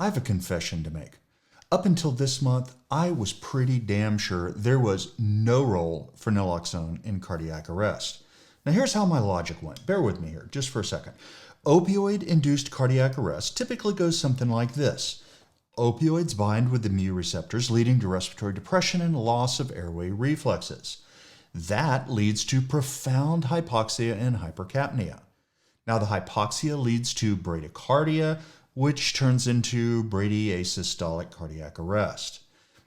I have a confession to make. Up until this month, I was pretty damn sure there was no role for naloxone in cardiac arrest. Now here's how my logic went. Bear with me here just for a second. Opioid-induced cardiac arrest typically goes something like this. Opioids bind with the mu receptors, leading to respiratory depression and loss of airway reflexes. That leads to profound hypoxia and hypercapnia. Now the hypoxia leads to bradycardia, which turns into bradyasystolic cardiac arrest.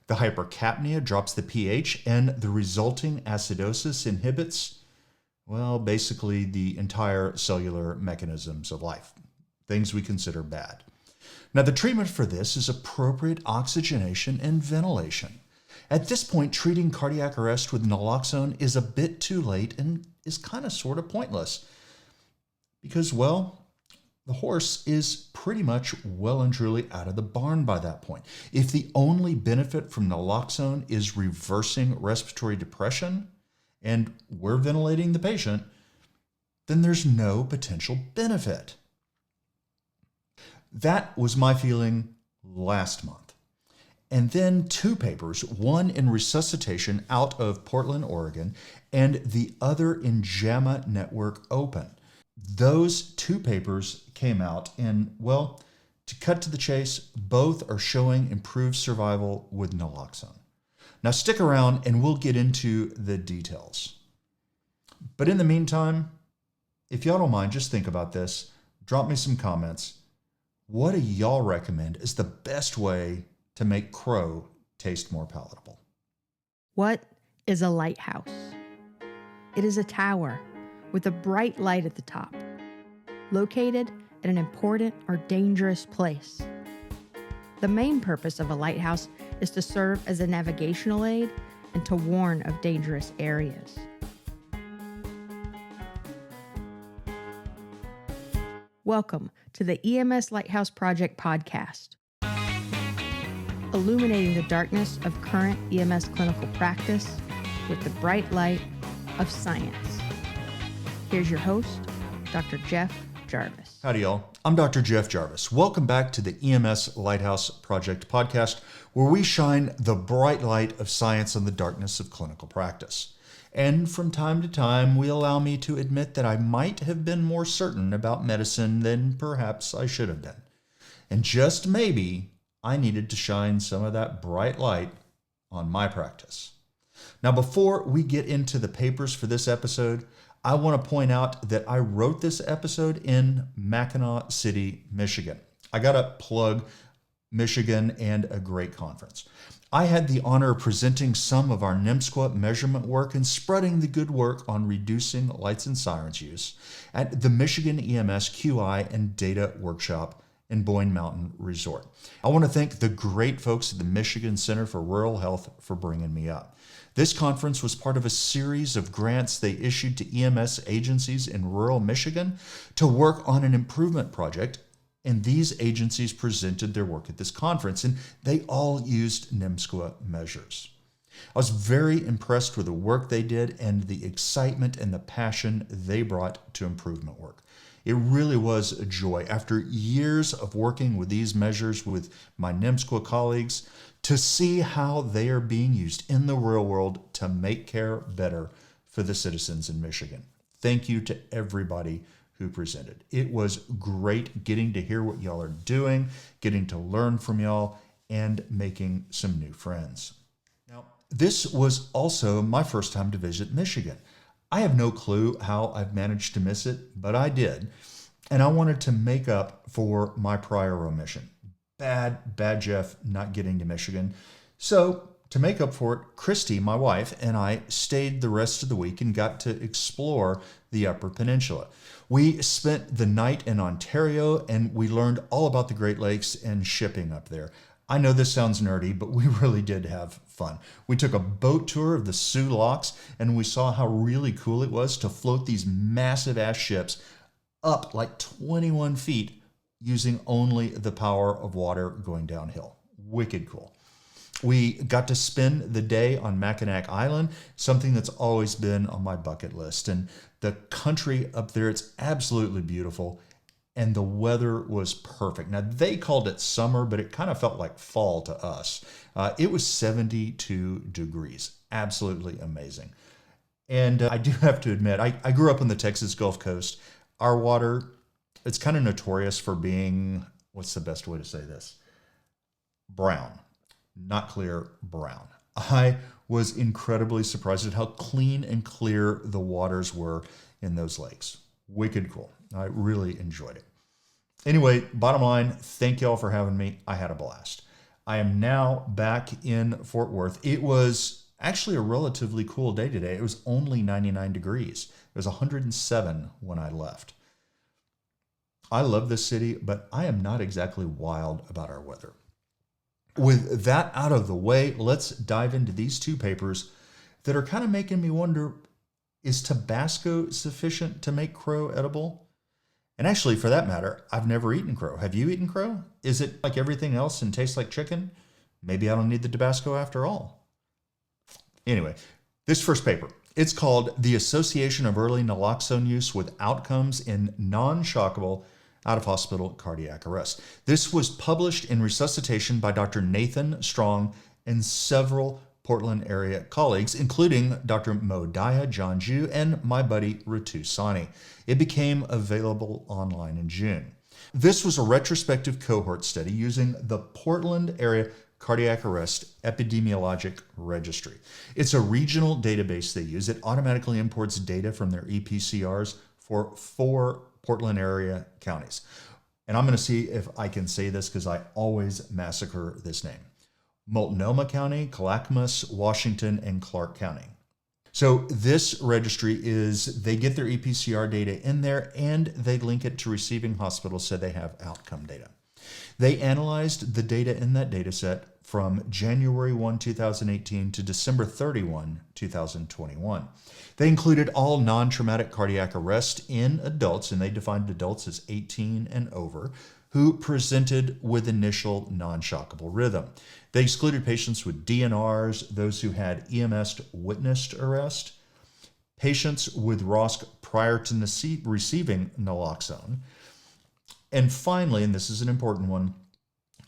The hypercapnia drops the pH, and the resulting acidosis inhibits, well, basically the entire cellular mechanisms of life, things we consider bad. Now, the treatment for this is appropriate oxygenation and ventilation. At this point, treating cardiac arrest with naloxone is a bit too late and is kind of sort of pointless because, well, the horse is pretty much well and truly out of the barn by that point. If the only benefit from naloxone is reversing respiratory depression and we're ventilating the patient, then there's no potential benefit. That was my feeling last month. And then two papers, one in Resuscitation out of Portland, Oregon, and the other in JAMA Network Open. Those two papers came out and, well, to cut to the chase, both are showing improved survival with naloxone. Now stick around and we'll get into the details. But in the meantime, if y'all don't mind, just think about this. Drop me some comments. What do y'all recommend is the best way to make crow taste more palatable? What is a lighthouse? It is a tower with a bright light at the top, located at an important or dangerous place. The main purpose of a lighthouse is to serve as a navigational aid and to warn of dangerous areas. Welcome to the EMS Lighthouse Project podcast, illuminating the darkness of current EMS clinical practice with the bright light of science. Here's your host, Dr. Jeff Jarvis. Howdy, y'all. I'm Dr. Jeff Jarvis. Welcome back to the EMS Lighthouse Project podcast, where we shine the bright light of science on the darkness of clinical practice. And from time to time, we allow me to admit that I might have been more certain about medicine than perhaps I should have been. And just maybe, I needed to shine some of that bright light on my practice. Now, before we get into the papers for this episode, I want to point out that I wrote this episode in Mackinac City, Michigan. I got to plug Michigan and a great conference. I had the honor of presenting some of our NMSQA measurement work and spreading the good work on reducing lights and sirens use at the Michigan EMS QI and Data Workshop in Boyne Mountain Resort. I want to thank the great folks at the Michigan Center for Rural Health for bringing me up. This conference was part of a series of grants they issued to EMS agencies in rural Michigan to work on an improvement project, and these agencies presented their work at this conference, and they all used NMSQA measures. I was very impressed with the work they did and the excitement and the passion they brought to improvement work. It really was a joy, after years of working with these measures with my NMSQA colleagues, to see how they are being used in the real world to make care better for the citizens in Michigan. Thank you to everybody who presented. It was great getting to hear what y'all are doing, getting to learn from y'all, and making some new friends. Now, this was also my first time to visit Michigan. I have no clue how I've managed to miss it, but I did. And I wanted to make up for my prior omission. Bad Jeff not getting to Michigan. So to make up for it, Christy, my wife, and I stayed the rest of the week and got to explore the Upper Peninsula. We spent the night in Ontario and we learned all about the Great Lakes and shipping up there. I know this sounds nerdy, but we really did have fun. We took a boat tour of the Soo Locks and we saw how really cool it was to float these massive ass ships up like 21 feet using only the power of water going downhill. Wicked cool. We got to spend the day on Mackinac Island, something that's always been on my bucket list. And the country up there, it's absolutely beautiful. and the weather was perfect. Now, they called it summer, but it kind of felt like fall to us. It was 72 degrees. Absolutely amazing. And I do have to admit, I grew up on the Texas Gulf Coast. Our water, it's kind of notorious for being, what's the best way to say this? Brown. Not clear, brown. I was incredibly surprised at how clean and clear the waters were in those lakes. Wicked cool. I really enjoyed it. Anyway, bottom line, thank y'all for having me. I had a blast. I am now back in Fort Worth. It was actually a relatively cool day today. It was only 99 degrees. It was 107 when I left. I love this city, but I am not exactly wild about our weather. With that out of the way, let's dive into these two papers that are kind of making me wonder, is Tabasco sufficient to make crow edible? And actually, for that matter, I've never eaten crow. Have you eaten crow? Is it like everything else and tastes like chicken? Maybe I don't need the Tabasco after all. Anyway, this first paper, it's called The Association of Early Naloxone Use with Outcomes in Non-Shockable Out-of-Hospital Cardiac Arrest. This was published in Resuscitation by Dr. Nathan Strong and several Portland area colleagues, including Dr. Daya MR and my buddy Ritu Sahni. It became available online in June. This was a retrospective cohort study using the Portland area cardiac arrest epidemiologic registry. It's a regional database they use. It automatically imports data from their EPCRs for 4 Portland area counties. And I'm going to see if I can say this because I always massacre this name. Multnomah County, Clackamas, Washington, and Clark County. So this registry is, they get their EPCR data in there and they link it to receiving hospitals so they have outcome data. They analyzed the data in that data set from January 1, 2018 to December 31, 2021. They included all non-traumatic cardiac arrest in adults, and they defined adults as 18 and over, who presented with initial non-shockable rhythm. They excluded patients with DNRs, those who had EMS witnessed arrest, patients with ROSC prior to receiving naloxone, and finally, and this is an important one,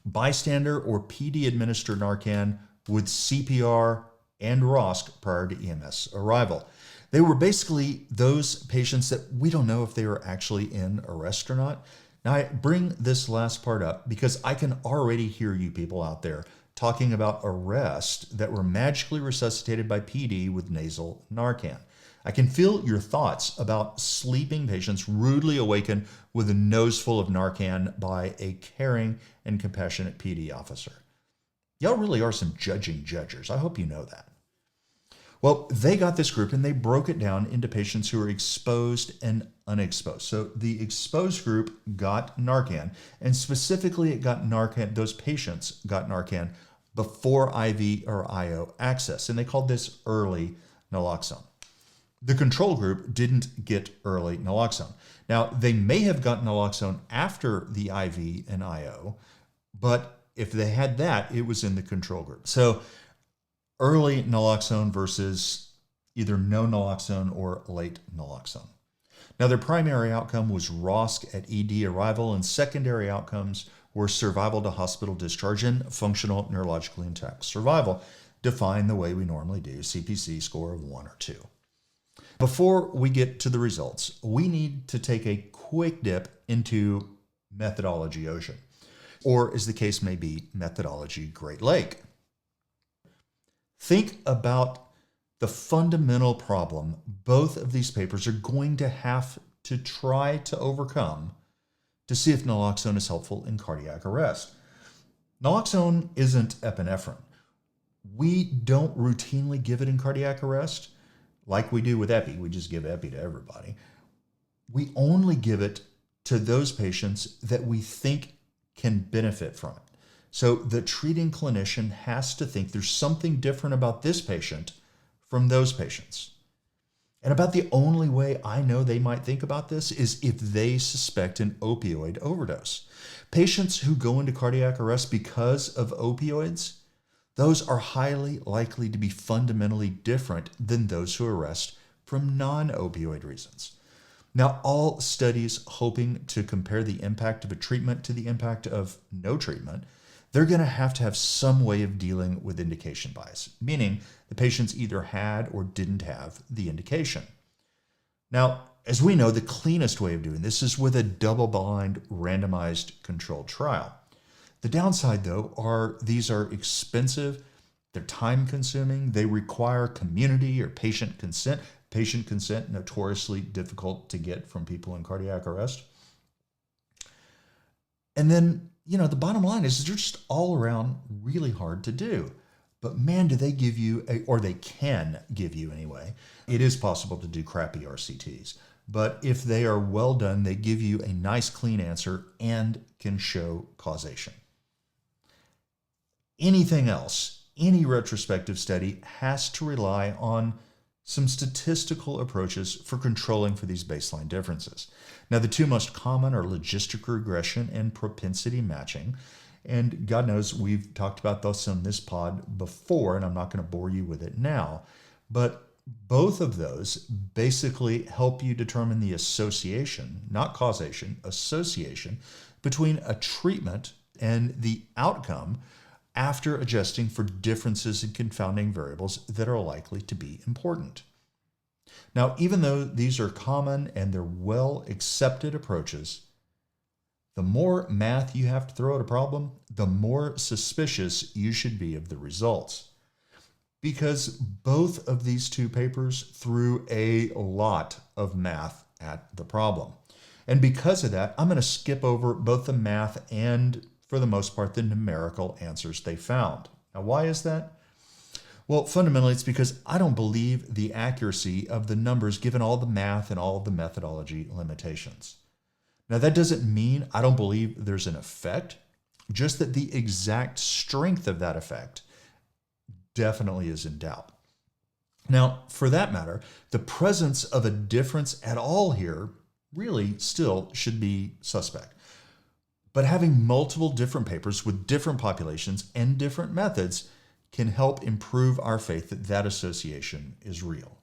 bystander or PD-administered Narcan with CPR and ROSC prior to EMS arrival. They were basically those patients that we don't know if they were actually in arrest or not. Now, I bring this last part up because I can already hear you people out there talking about arrest that were magically resuscitated by PD with nasal Narcan. I can feel your thoughts about sleeping patients rudely awakened with a nose full of Narcan by a caring and compassionate PD officer. Y'all really are some judging judgers. I hope you know that. Well, they got this group and they broke it down into patients who were exposed and unexposed. So the exposed group got Narcan, and specifically it got Narcan, those patients got Narcan before IV or IO access, and they called this early naloxone. The control group didn't get early naloxone. Now, they may have gotten naloxone after the IV and IO, but if they had that, it was in the control group. So early naloxone versus either no naloxone or late naloxone. Now, their primary outcome was ROSC at ED arrival, and secondary outcomes were survival to hospital discharge and functional neurologically intact survival, defined the way we normally do, CPC score of 1 or 2. Before we get to the results, we need to take a quick dip into methodology ocean, or as the case may be, methodology Great Lake. Think about the fundamental problem both of these papers are going to have to try to overcome to see if naloxone is helpful in cardiac arrest. Naloxone isn't epinephrine. We don't routinely give it in cardiac arrest like we do with epi. We just give epi to everybody. We only give it to those patients that we think can benefit from it. So the treating clinician has to think there's something different about this patient from those patients. And about the only way I know they might think about this is if they suspect an opioid overdose. Patients who go into cardiac arrest because of opioids, those are highly likely to be fundamentally different than those who arrest from non-opioid reasons. Now, all studies hoping to compare the impact of a treatment to the impact of no treatment, they're going to have some way of dealing with indication bias, meaning the patients either had or didn't have the indication. Now, as we know, the cleanest way of doing this is with a double-blind, randomized controlled trial. The downside, though, are these are expensive, they're time-consuming, they require community or patient consent. Patient consent, notoriously difficult to get from people in cardiac arrest. And then, the bottom line is they're just all around really hard to do. But man, do they give you, or they can give you anyway. It is possible to do crappy RCTs. But if they are well done, they give you a nice, clean answer and can show causation. Anything else, any retrospective study has to rely on some statistical approaches for controlling for these baseline differences. Now, the two most common are logistic regression and propensity matching. And God knows we've talked about those on this pod before, and I'm not going to bore you with it now. But both of those basically help you determine the association, not causation, association between a treatment and the outcome after adjusting for differences in confounding variables that are likely to be important. Now, even though these are common and they're well accepted approaches, the more math you have to throw at a problem, the more suspicious you should be of the results. Because both of these two papers threw a lot of math at the problem. And because of that, I'm going to skip over both the math and, for the most part, the numerical answers they found. Now, why is that? Well, fundamentally, it's because I don't believe the accuracy of the numbers given all the math and all of the methodology limitations. Now, that doesn't mean I don't believe there's an effect, just that the exact strength of that effect definitely is in doubt. Now, for that matter, the presence of a difference at all here really still should be suspect. But having multiple different papers with different populations and different methods can help improve our faith that that association is real.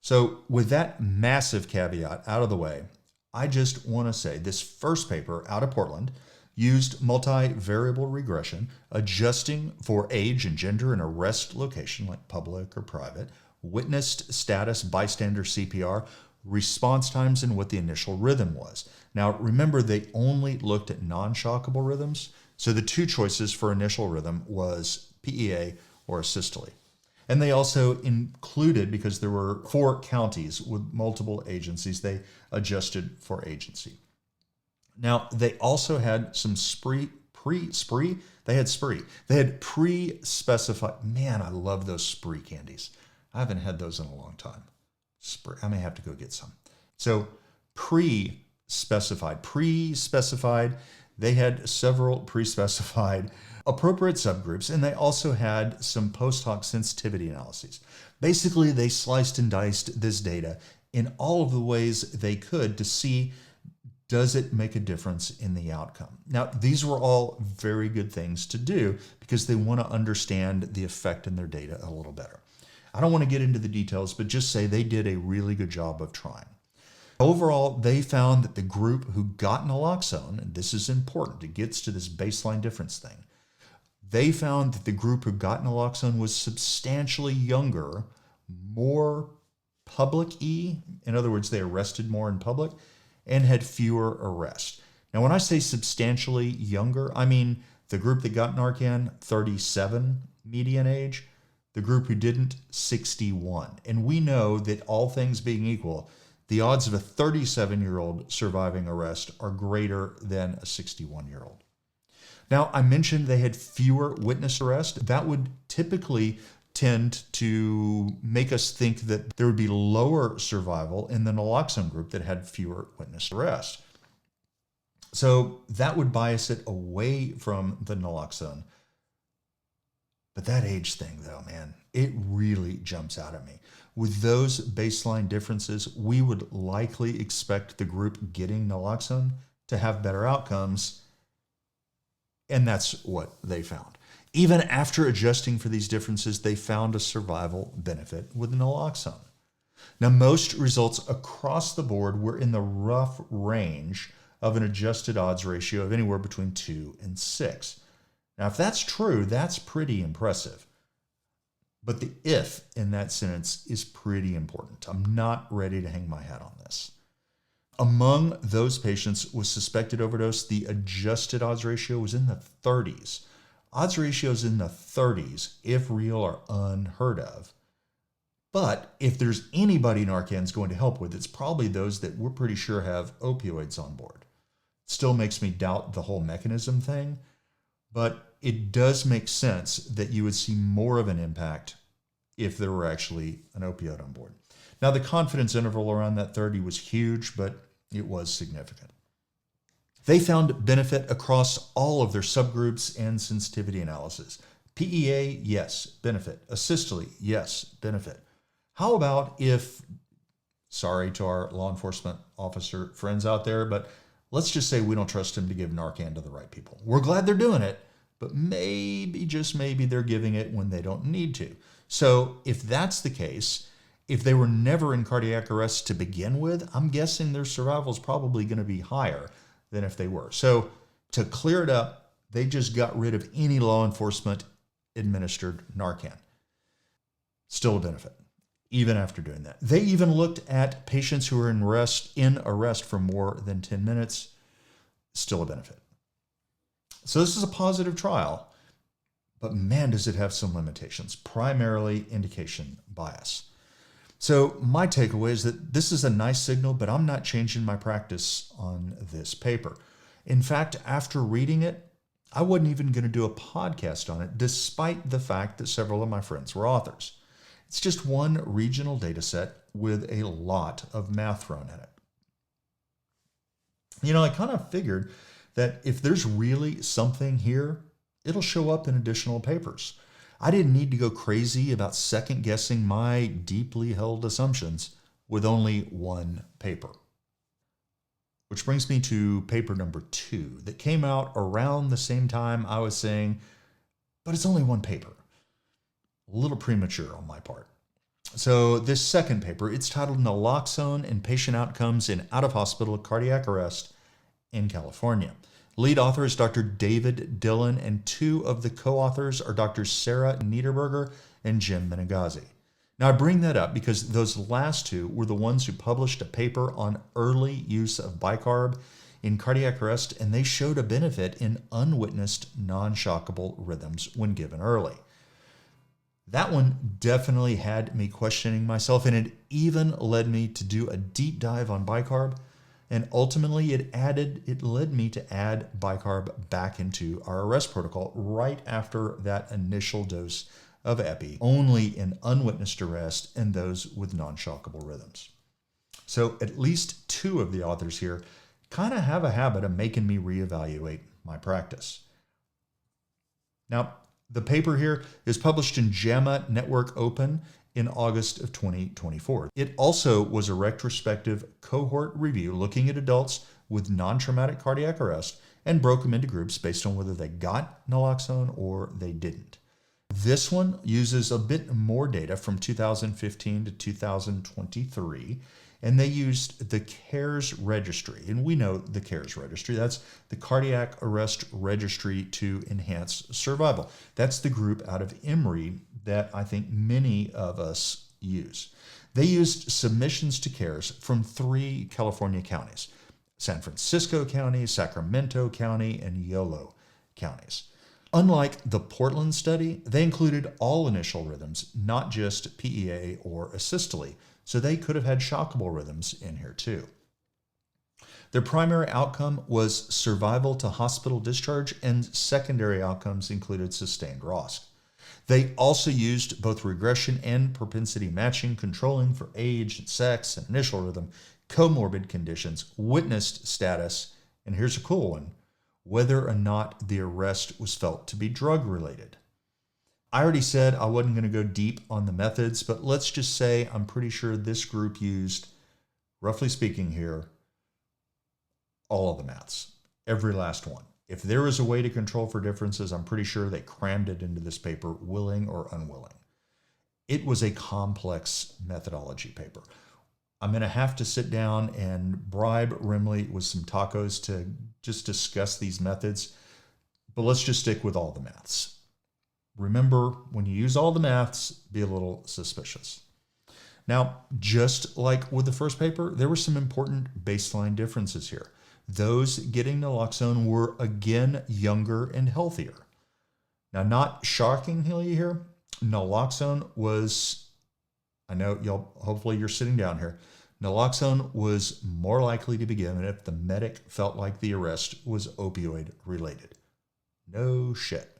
So with that massive caveat out of the way, I just want to say this first paper out of Portland used multivariable regression, adjusting for age and gender and arrest location, like public or private, witnessed status, bystander CPR, response times, and what the initial rhythm was. Now, remember, they only looked at non-shockable rhythms, so the two choices for initial rhythm was PEA or asystole. And they also included, because there were 4 counties with multiple agencies, they adjusted for agency. Now, they also had some They had pre-specified, man, I love those spree candies. I haven't had those in a long time. I may have to go get some. So pre-specified, they had several pre-specified appropriate subgroups, and they also had some post-hoc sensitivity analyses. Basically, they sliced and diced this data in all of the ways they could to see, does it make a difference in the outcome? Now, these were all very good things to do because they want to understand the effect in their data a little better. I don't want to get into the details, but just say they did a really good job of trying. Overall, they found that the group who got naloxone, and this is important, it gets to this baseline difference thing, they found that the group who got naloxone was substantially younger, more public-y, in other words, they arrested more in public, and had fewer arrests. Now, when I say substantially younger, I mean the group that got Narcan, 37 median age, the group who didn't, 61. And we know that all things being equal, the odds of a 37-year-old surviving arrest are greater than a 61-year-old. Now, I mentioned they had fewer witness arrests. That would typically tend to make us think that there would be lower survival in the naloxone group that had fewer witness arrests. So that would bias it away from the naloxone. But that age thing, though, man, it really jumps out at me. With those baseline differences, we would likely expect the group getting naloxone to have better outcomes, and that's what they found. Even after adjusting for these differences, they found a survival benefit with naloxone. Now, most results across the board were in the rough range of an adjusted odds ratio of anywhere between 2 and 6. Now, if that's true, that's pretty impressive. But the if in that sentence is pretty important. I'm not ready to hang my hat on this. Among those patients with suspected overdose, the adjusted odds ratio was in the 30s. Odds ratios in the 30s, if real, are unheard of. But if there's anybody Narcan's going to help with, it's probably those that we're pretty sure have opioids on board. Still makes me doubt the whole mechanism thing, but it does make sense that you would see more of an impact if there were actually an opioid on board. Now, the confidence interval around that 30 was huge, but it was significant. They found benefit across all of their subgroups and sensitivity analysis. PEA, yes, benefit. Asystole, yes, benefit. How about if, sorry to our law enforcement officer friends out there, but let's just say we don't trust him to give Narcan to the right people. We're glad they're doing it, but maybe, just maybe, they're giving it when they don't need to. So if that's the case, if they were never in cardiac arrest to begin with, I'm guessing their survival is probably going to be higher than if they were. So to clear it up, they just got rid of any law enforcement administered Narcan. Still a benefit, even after doing that. They even looked at patients who were in arrest for more than 10 minutes. Still a benefit. So this is a positive trial, but man, does it have some limitations, primarily indication bias. So my takeaway is that this is a nice signal, but I'm not changing my practice on this paper. In fact, after reading it, I wasn't even going to do a podcast on it, despite the fact that several of my friends were authors. It's just one regional data set with a lot of math thrown at it. You know, I kind of figured that if there's really something here, it'll show up in additional papers. I didn't need to go crazy about second guessing my deeply held assumptions with only one paper. Which brings me to paper number 2 that came out around the same time I was saying, but it's only one paper. A little premature on my part. So this second paper, it's titled Naloxone and Patient Outcomes in Out-of-Hospital Cardiac Arrest in California. Lead author is Dr. David Dillon, and 2 of the co-authors are Dr. Sarah Niederberger and Jim Menegazzi. Now, I bring that up because those last 2 were the ones who published a paper on early use of bicarb in cardiac arrest, and they showed a benefit in unwitnessed non-shockable rhythms when given early. That one definitely had me questioning myself, and it even led me to do a deep dive on bicarb. And ultimately, it led me to add bicarb back into our arrest protocol right after that initial dose of epi, only in unwitnessed arrest and those with non-shockable rhythms. So at least 2 of the authors here kind of have a habit of making me reevaluate my practice. Now, the paper here is published in JAMA Network Open in August of 2024. It also was a retrospective cohort review looking at adults with non-traumatic cardiac arrest and broke them into groups based on whether they got naloxone or they didn't. This one uses a bit more data from 2015 to 2023, and they used the CARES registry. And we know the CARES registry. That's the Cardiac Arrest Registry to Enhance Survival. That's the group out of Emory that I think many of us use. They used submissions to CARES from 3 California counties: San Francisco County, Sacramento County, and Yolo counties. Unlike the Portland study, they included all initial rhythms, not just PEA or asystole, so they could have had shockable rhythms in here too. Their primary outcome was survival to hospital discharge, and secondary outcomes included sustained ROSC. They also used both regression and propensity matching, controlling for age and sex and initial rhythm, comorbid conditions, witnessed status, and here's a cool one, whether or not the arrest was felt to be drug-related. I already said I wasn't going to go deep on the methods, but let's just say I'm pretty sure this group used, roughly speaking here, all of the maths, every last one. If there is a way to control for differences, I'm pretty sure they crammed it into this paper, willing or unwilling. It was a complex methodology paper. I'm going to have to sit down and bribe Rimley with some tacos to just discuss these methods, but let's just stick with all the maths. Remember, when you use all the maths, be a little suspicious. Now, just like with the first paper, there were some important baseline differences here. Those getting naloxone were again younger and healthier. Now, not shockingly here, naloxone was, I know y'all, hopefully you're sitting down here, naloxone was more likely to be given if the medic felt like the arrest was opioid related. No shit.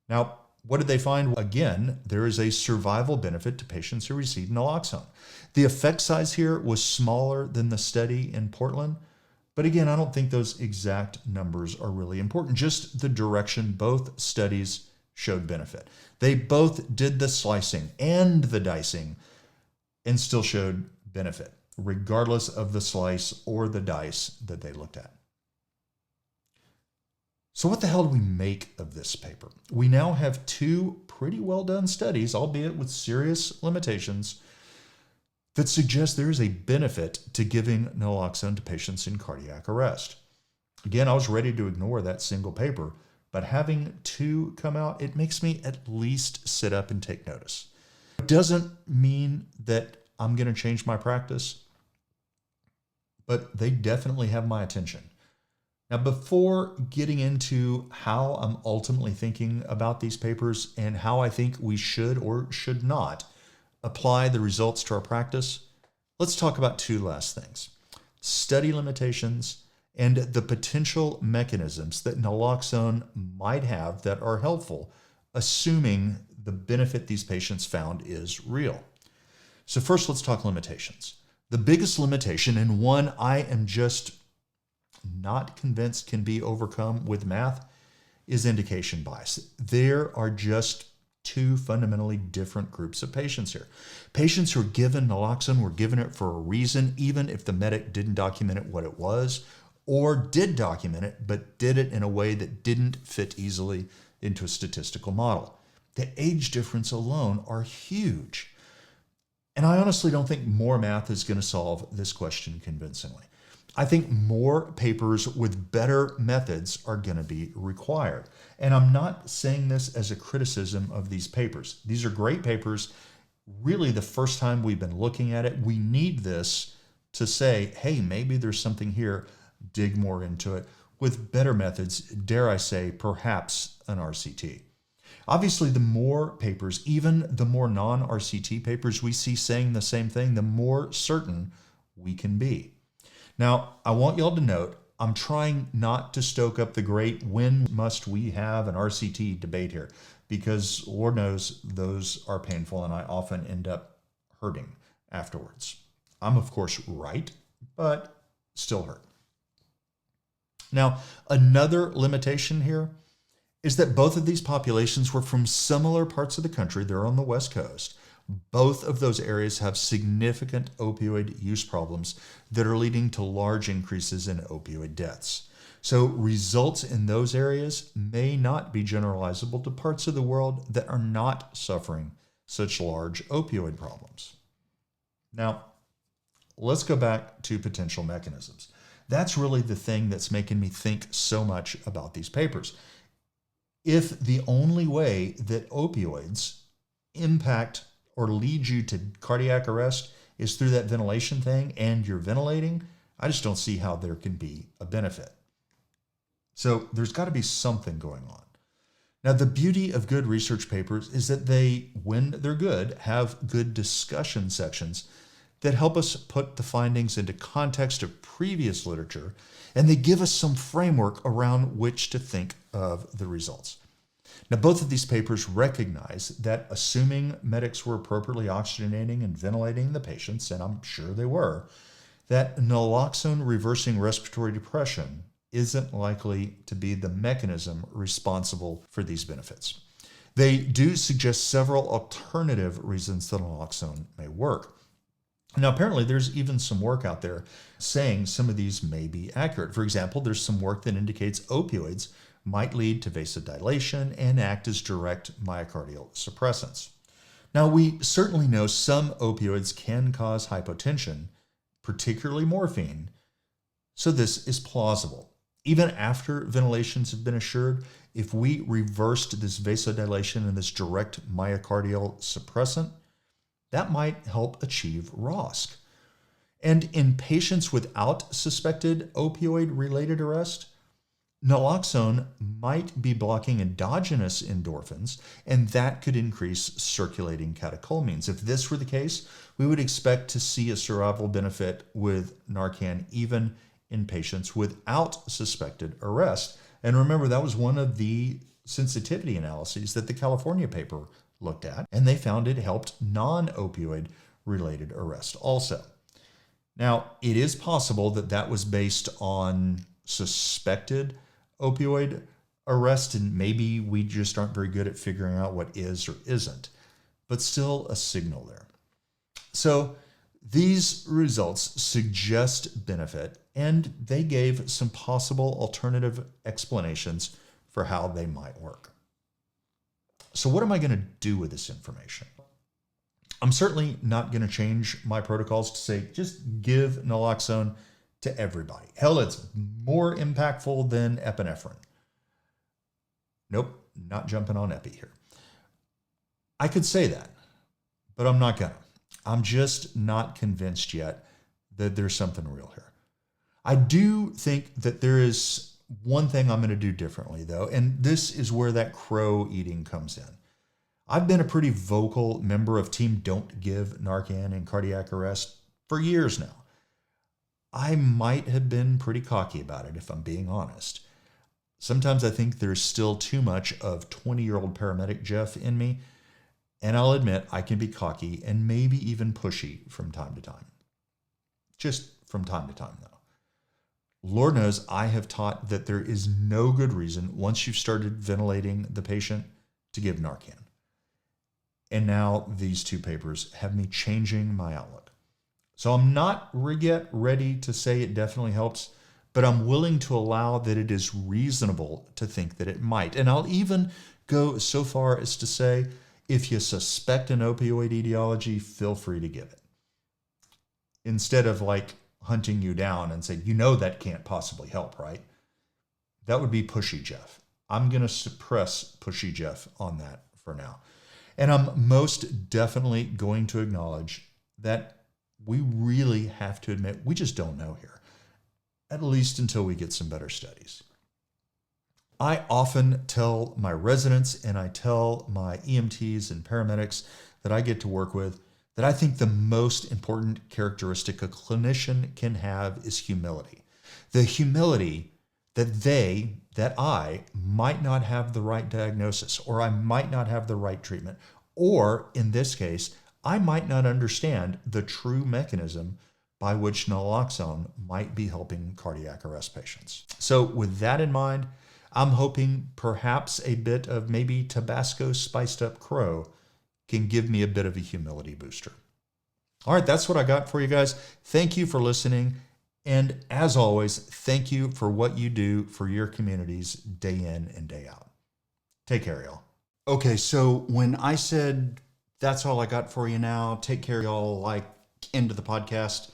Now, what did they find? Again, there is a survival benefit to patients who receive naloxone. The effect size here was smaller than the study in Portland, but again, I don't think those exact numbers are really important. Just the direction both studies showed benefit. They both did the slicing and the dicing and still showed benefit, regardless of the slice or the dice that they looked at. So what the hell do we make of this paper? We now have two pretty well done studies, albeit with serious limitations, that suggest there is a benefit to giving naloxone to patients in cardiac arrest. Again, I was ready to ignore that single paper, but having two come out, it makes me at least sit up and take notice. It doesn't mean that I'm going to change my practice, but they definitely have my attention. Now, before getting into how I'm ultimately thinking about these papers and how I think we should or should not apply the results to our practice, let's talk about two last things: study limitations and the potential mechanisms that naloxone might have that are helpful, assuming the benefit these patients found is real. So first, let's talk limitations. The biggest limitation, and one I am just not convinced can be overcome with math, is indication bias. There are just two fundamentally different groups of patients here. Patients who are given naloxone were given it for a reason, even if the medic didn't document it what it was, or did document it, but did it in a way that didn't fit easily into a statistical model. The age difference alone are huge. And I honestly don't think more math is going to solve this question convincingly. I think more papers with better methods are going to be required. And I'm not saying this as a criticism of these papers. These are great papers. Really, the first time we've been looking at it, we need this to say, hey, maybe there's something here, dig more into it with better methods, dare I say, perhaps an RCT. Obviously, the more papers, even the more non-RCT papers we see saying the same thing, the more certain we can be. Now, I want y'all to note, I'm trying not to stoke up the great when must we have an RCT debate here, because Lord knows those are painful and I often end up hurting afterwards. I'm, of course, right, but still hurt. Now, another limitation here is that both of these populations were from similar parts of the country. They're on the West Coast. Both of those areas have significant opioid use problems that are leading to large increases in opioid deaths. So results in those areas may not be generalizable to parts of the world that are not suffering such large opioid problems. Now, let's go back to potential mechanisms. That's really the thing that's making me think so much about these papers. If the only way that opioids impact or lead you to cardiac arrest is through that ventilation thing and you're ventilating, I just don't see how there can be a benefit. So there's got to be something going on. Now, the beauty of good research papers is that they, when they're good, have good discussion sections that help us put the findings into context of previous literature, and they give us some framework around which to think of the results. Now, both of these papers recognize that assuming medics were appropriately oxygenating and ventilating the patients, and I'm sure they were, that naloxone reversing respiratory depression isn't likely to be the mechanism responsible for these benefits. They do suggest several alternative reasons that naloxone may work. Now, apparently, there's even some work out there saying some of these may be accurate. For example, there's some work that indicates opioids might lead to vasodilation and act as direct myocardial suppressants. Now, we certainly know some opioids can cause hypotension, particularly morphine, so this is plausible. Even after ventilations have been assured, if we reversed this vasodilation and this direct myocardial suppressant, that might help achieve ROSC. And in patients without suspected opioid-related arrest, naloxone might be blocking endogenous endorphins, and that could increase circulating catecholamines. If this were the case, we would expect to see a survival benefit with Narcan even in patients without suspected arrest. And remember, that was one of the sensitivity analyses that the California paper looked at, and they found it helped non-opioid related arrest also. Now, it is possible that that was based on suspected opioid arrest, and maybe we just aren't very good at figuring out what is or isn't, but still a signal there. So these results suggest benefit, and they gave some possible alternative explanations for how they might work. So what am I going to do with this information? I'm certainly not going to change my protocols to say, just give naloxone to everybody. Hell, it's more impactful than epinephrine. Nope, not jumping on epi here. I could say that, but I'm not gonna. I'm just not convinced yet that there's something real here. I do think that there is one thing I'm going to do differently, though, and this is where that crow eating comes in. I've been a pretty vocal member of Team Don't Give Narcan in cardiac arrest for years now. I might have been pretty cocky about it, if I'm being honest. Sometimes I think there's still too much of 20-year-old paramedic Jeff in me, and I'll admit I can be cocky and maybe even pushy from time to time. Just from time to time, though. Lord knows I have taught that there is no good reason, once you've started ventilating the patient, to give Narcan. And now these two papers have me changing my outlook. So I'm not yet ready to say it definitely helps, but I'm willing to allow that it is reasonable to think that it might. And I'll even go so far as to say, if you suspect an opioid etiology, feel free to give it. Instead of like hunting you down and say, that can't possibly help, right? That would be pushy Jeff. I'm going to suppress pushy Jeff on that for now. And I'm most definitely going to acknowledge that we really have to admit we just don't know here, at least until we get some better studies. I often tell my residents and I tell my EMTs and paramedics that I get to work with that I think the most important characteristic a clinician can have is humility. The humility that I might not have the right diagnosis, or I might not have the right treatment, or in this case, I might not understand the true mechanism by which naloxone might be helping cardiac arrest patients. So with that in mind, I'm hoping perhaps a bit of maybe Tabasco spiced up crow can give me a bit of a humility booster. All right, that's what I got for you guys. Thank you for listening. And as always, thank you for what you do for your communities day in and day out. Take care, y'all. Okay, so when I said that's all I got for you now, take care, y'all, like end of the podcast,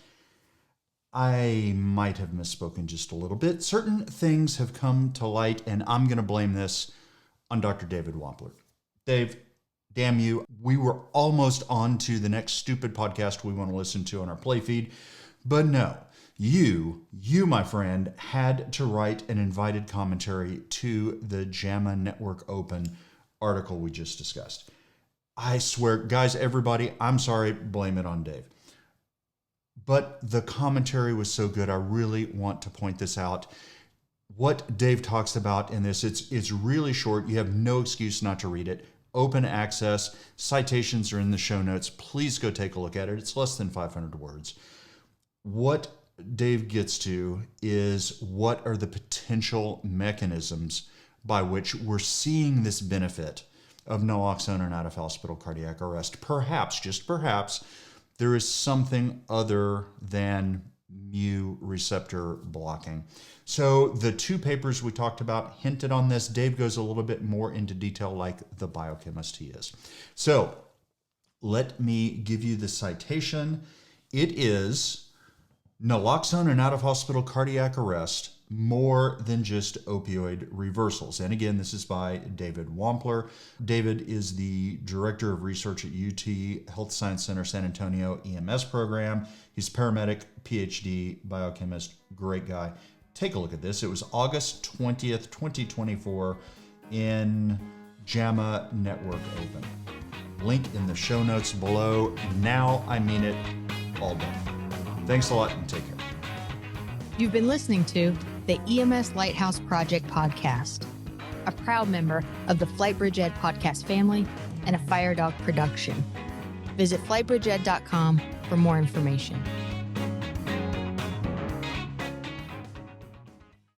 I might have misspoken just a little bit. Certain things have come to light, and I'm going to blame this on Dr. David Wampler. Dave, damn you. We were almost on to the next stupid podcast we want to listen to on our play feed, but no. You, my friend, had to write an invited commentary to the JAMA Network Open article we just discussed. I swear, guys, everybody, I'm sorry, blame it on Dave. But the commentary was so good, I really want to point this out. What Dave talks about in this, it's really short. You have no excuse not to read it. Open access. Citations are in the show notes. Please go take a look at it. It's less than 500 words. What Dave gets to is what are the potential mechanisms by which we're seeing this benefit of naloxone and out-of-hospital cardiac arrest. Perhaps, just perhaps, there is something other than mu receptor blocking. So the two papers we talked about hinted on this. Dave goes a little bit more into detail like the biochemist he is. So Let me give you the citation. It is naloxone and out-of-hospital cardiac arrest, more than just opioid reversals. And again, this is by David Wampler. David is the Director of Research at UT Health Science Center San Antonio EMS program. He's paramedic, PhD, biochemist, great guy. Take a look at this. It was August 20th, 2024 in JAMA Network Open. Link in the show notes below. Now I mean it all day. Thanks a lot and take care. You've been listening to the EMS Lighthouse Project podcast, a proud member of the FlightBridge Ed podcast family and a Fire Dog production. Visit flightbridgeed.com for more information.